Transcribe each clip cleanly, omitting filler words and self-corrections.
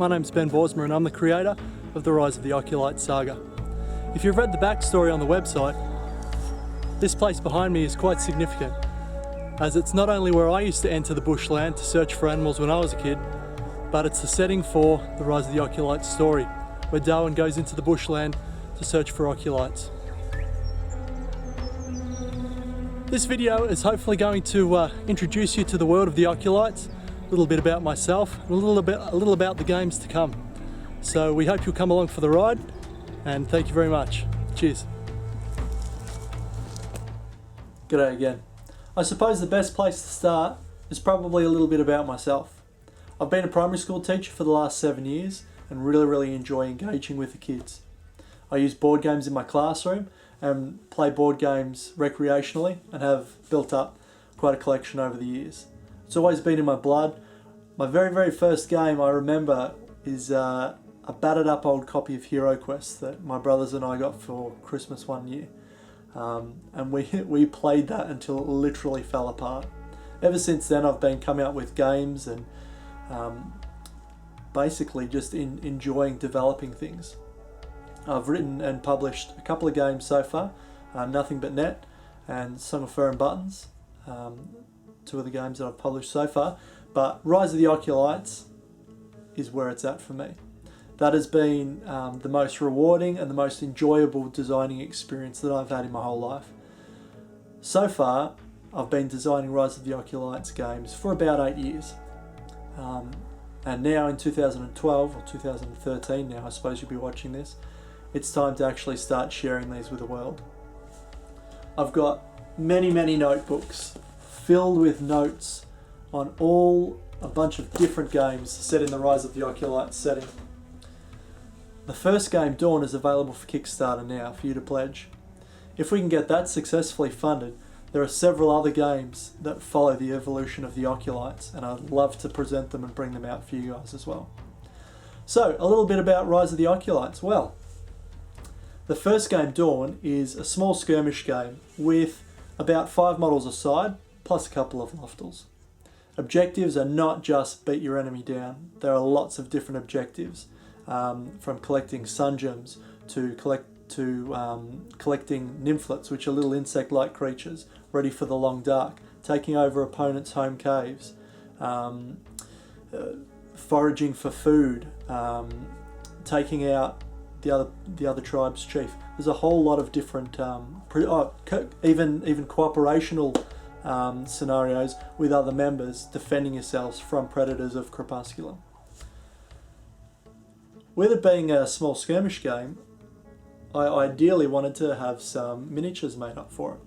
my name's Ben Borsma and I'm the creator of the Rise of the Occulites saga. If you've read the backstory on the website, this place behind me is quite significant, as it's not only where I used to enter the bushland to search for animals when I was a kid, but it's the setting for the Rise of the Occulites story, where Darwin goes into the bushland to search for Occulites. This video is hopefully going to introduce you to the world of the Occulites, a little bit about myself, and a little about the games to come. So we hope you'll come along for the ride, and thank you very much. Cheers. G'day again. I suppose the best place to start is probably a little bit about myself. I've been a primary school teacher for the last 7 years and really enjoy engaging with the kids. I use board games in my classroom and play board games recreationally and have built up quite a collection over the years. It's always been in my blood. My very first game I remember is a battered up old copy of Hero Quest that my brothers and I got for Christmas one year. And we played that until it literally fell apart. Ever since then I've been coming up with games and basically just enjoying developing things. I've written and published a couple of games so far, Nothing But Net and Song of Fur and Buttons, two of the games that I've published so far, but Rise of the Occulites is where it's at for me. That has been the most rewarding and the most enjoyable designing experience that I've had in my whole life. So far, I've been designing Rise of the Occulites games for about 8 years. And now in 2012, or 2013 now, I suppose you'll be watching this, it's time to actually start sharing these with the world. I've got many notebooks filled with notes on a bunch of different games set in the Rise of the Occulites setting. The first game, Dawn, is available for Kickstarter now for you to pledge. If we can get that successfully funded, there are several other games that follow the evolution of the Occulites, and I'd love to present them and bring them out for you guys as well. So, a little bit about Rise of the Occulites. Well, the first game, Dawn, is a small skirmish game with about 5 models a side, plus a couple of loftals. Objectives are not just beat your enemy down. There are lots of different objectives, from collecting sun gems to collecting nymphlets, which are little insect-like creatures ready for the long dark, taking over opponents' home caves, foraging for food, taking out the other tribe's chief. There's a whole lot of different, even cooperational scenarios with other members defending yourselves from predators of Crepusculum. With it being a small skirmish game, I ideally wanted to have some miniatures made up for it.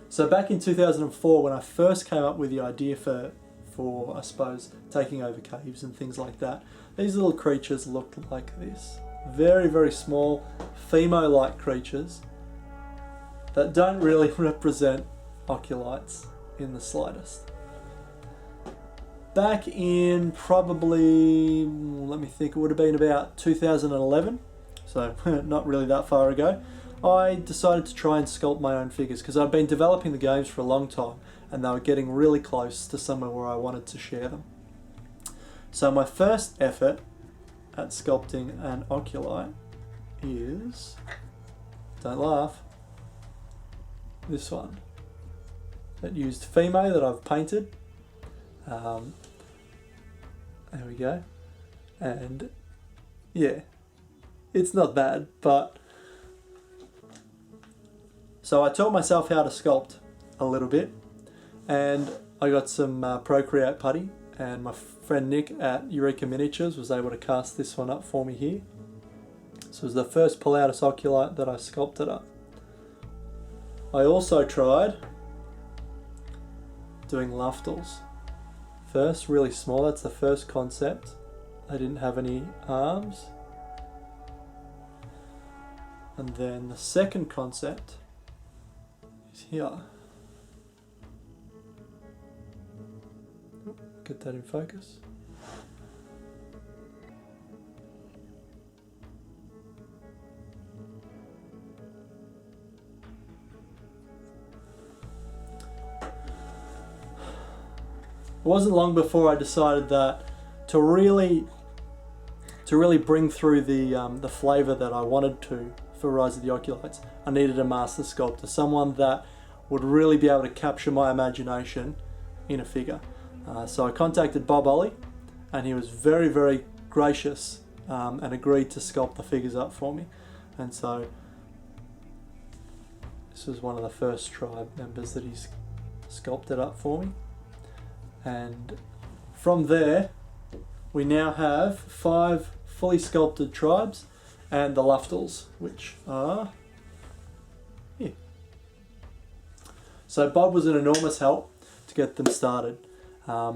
So back in 2004, when I first came up with the idea for I suppose, taking over caves and things like that, these little creatures looked like this. Very small, Femo-like creatures that don't really represent Occulites in the slightest. Back in probably, let me think, it would have been about 2011, so not really that far ago, I decided to try and sculpt my own figures because I'd been developing the games for a long time and they were getting really close to somewhere where I wanted to share them. So my first effort at sculpting an Occulite is, don't laugh, this one. It used Femo that I've painted. There we go. And yeah, it's not bad, but so I taught myself how to sculpt a little bit, and I got some Procreate putty, and my friend Nick at Eureka Miniatures was able to cast this one up for me here. So it was the first Pilatus Occulite that I sculpted up. I also tried doing loftals. First, really small, that's the first concept. I didn't have any arms. And then the second concept is here. Get that in focus. It wasn't long before I decided that to really to really bring through the flavour that I wanted to for Rise of the Occulites, I needed a master sculptor, someone that would really be able to capture my imagination in a figure. So I contacted Bob Ollie, and he was very, very gracious and agreed to sculpt the figures up for me. And so this was one of the first tribe members that he's sculpted up for me. And from there, we now have 5 fully sculpted tribes and the Luftals, which are here. So Bob was an enormous help to get them started. I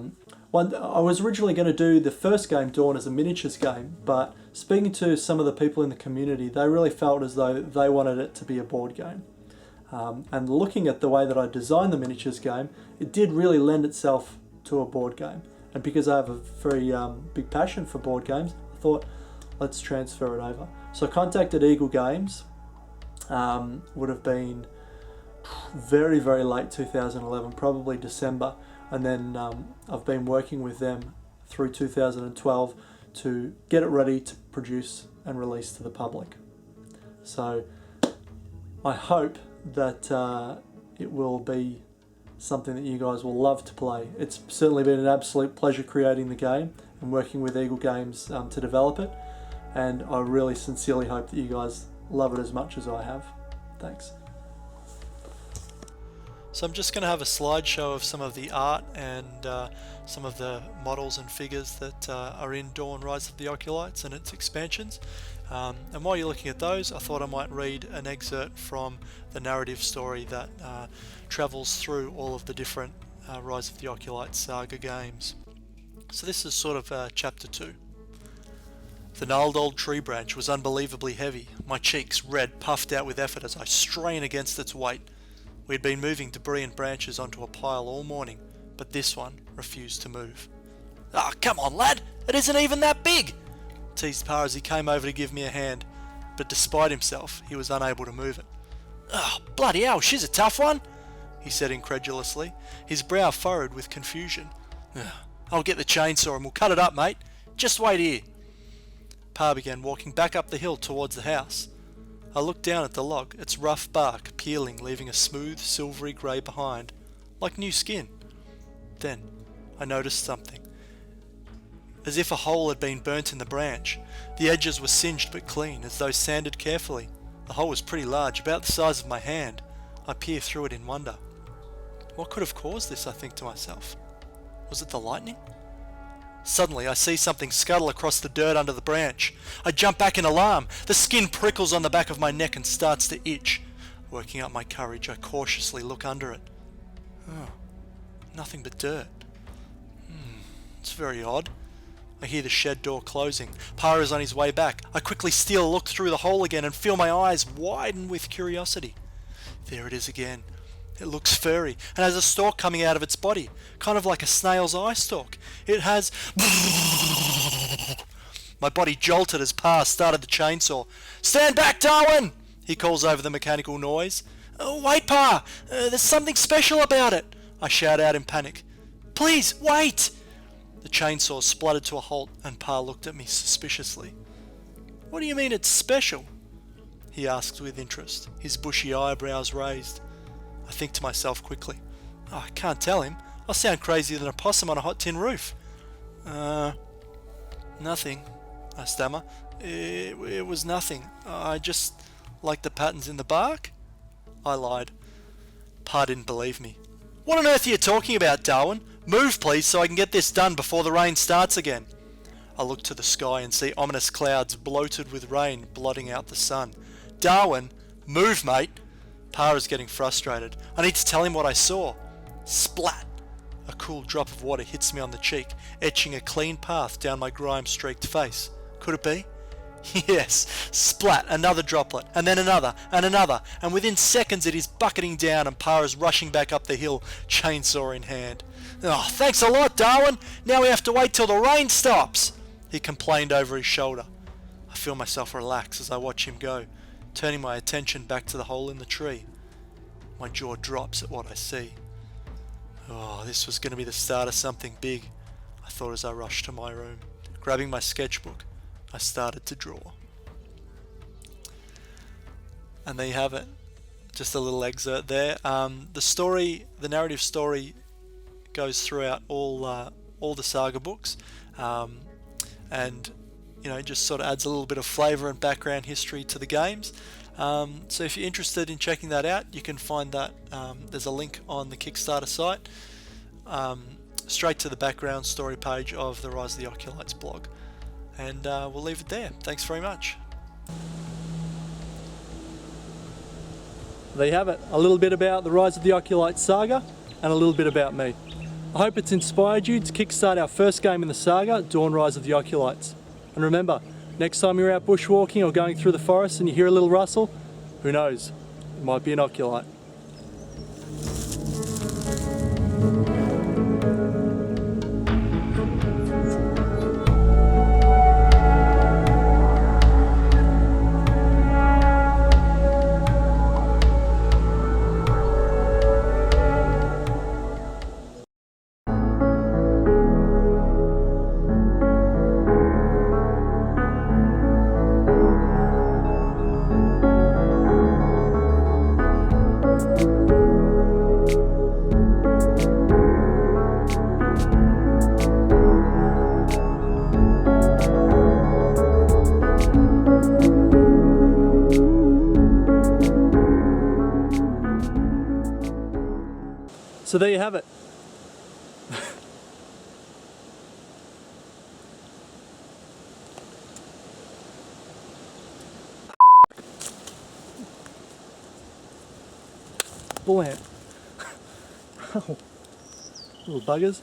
was originally going to do the first game, Dawn, as a miniatures game, but speaking to some of the people in the community, they really felt as though they wanted it to be a board game. And looking at the way that I designed the miniatures game, it did really lend itself to a board game. And because I have a very big passion for board games, I thought, let's transfer it over. So I contacted Eagle Games, would have been very, very late 2011, probably December. And then I've been working with them through 2012 to get it ready to produce and release to the public. So I hope that it will be something that you guys will love to play. It's certainly been an absolute pleasure creating the game and working with Eagle Games to develop it. And I really sincerely hope that you guys love it as much as I have. Thanks. So I'm just going to have a slideshow of some of the art and some of the models and figures that are in Dawn Rise of the Occulites and its expansions. And while you're looking at those, I thought I might read an excerpt from the narrative story that travels through all of the different Rise of the Occulites saga games. So this is sort of chapter 2. The gnarled old tree branch was unbelievably heavy, my cheeks red, puffed out with effort as I strain against its weight. We had been moving debris and branches onto a pile all morning, but this one refused to move. "Ah, come on, lad! It isn't even that big!" teased Pa as he came over to give me a hand, but despite himself, he was unable to move it. "Oh, bloody hell, she's a tough one!" he said incredulously, his brow furrowed with confusion. "I'll get the chainsaw and we'll cut it up, mate. Just wait here." Pa began walking back up the hill towards the house. I looked down at the log, its rough bark peeling, leaving a smooth, silvery grey behind, like new skin. Then I noticed something. As if a hole had been burnt in the branch. The edges were singed but clean, as though sanded carefully. The hole was pretty large, about the size of my hand. I peered through it in wonder. What could have caused this, I think to myself? Was it the lightning? Suddenly I see something scuttle across the dirt under the branch. I jump back in alarm. The skin prickles on the back of my neck and starts to itch. Working up my courage, I cautiously look under it. Oh, nothing but dirt. It's very odd. I hear the shed door closing. Pa is on his way back. I quickly steal a look through the hole again and feel my eyes widen with curiosity. There it is again. It looks furry and has a stalk coming out of its body, kind of like a snail's eye stalk. It has... My body jolted as Pa started the chainsaw. "Stand back, Darwin!" he calls over the mechanical noise. "Oh, wait, Pa! There's something special about it!" I shout out in panic. "Please, wait!" The chainsaw spluttered to a halt and Pa looked at me suspiciously. "What do you mean it's special?" he asked with interest, his bushy eyebrows raised. I think to myself quickly, I can't tell him. I'll sound crazier than a possum on a hot tin roof. Nothing, I stammer. It was nothing. I just like the patterns in the bark. I lied. Pa didn't believe me. "What on earth are you talking about, Darwin? Move, please, so I can get this done before the rain starts again." I look to the sky and see ominous clouds bloated with rain blotting out the sun. "Darwin, move, mate." Pa is getting frustrated. I need to tell him what I saw. Splat! A cool drop of water hits me on the cheek, etching a clean path down my grime-streaked face. Could it be? Yes! Splat! Another droplet, and then another, and within seconds it is bucketing down and Pa is rushing back up the hill, chainsaw in hand. "Oh, thanks a lot, Darwin! Now we have to wait till the rain stops!" he complained over his shoulder. I feel myself relax as I watch him go, turning my attention back to the hole in the tree. My jaw drops at what I see. Oh, this was going to be the start of something big, I thought as I rushed to my room. Grabbing my sketchbook, I started to draw. And there you have it. Just a little excerpt there. The narrative story goes throughout all the saga books, and just sort of adds a little bit of flavour and background history to the games. So if you're interested in checking that out, you can find that there's a link on the Kickstarter site, straight to the background story page of the Rise of the Occulites blog. And we'll leave it there. Thanks very much. There you have it, a little bit about the Rise of the Occulites saga and a little bit about me. I hope it's inspired you to kickstart our first game in the saga, Dawn Rise of the Occulites. And remember, next time you're out bushwalking or going through the forest and you hear a little rustle, who knows, it might be an Occulite. So there you have it. Bull ant. Little buggers.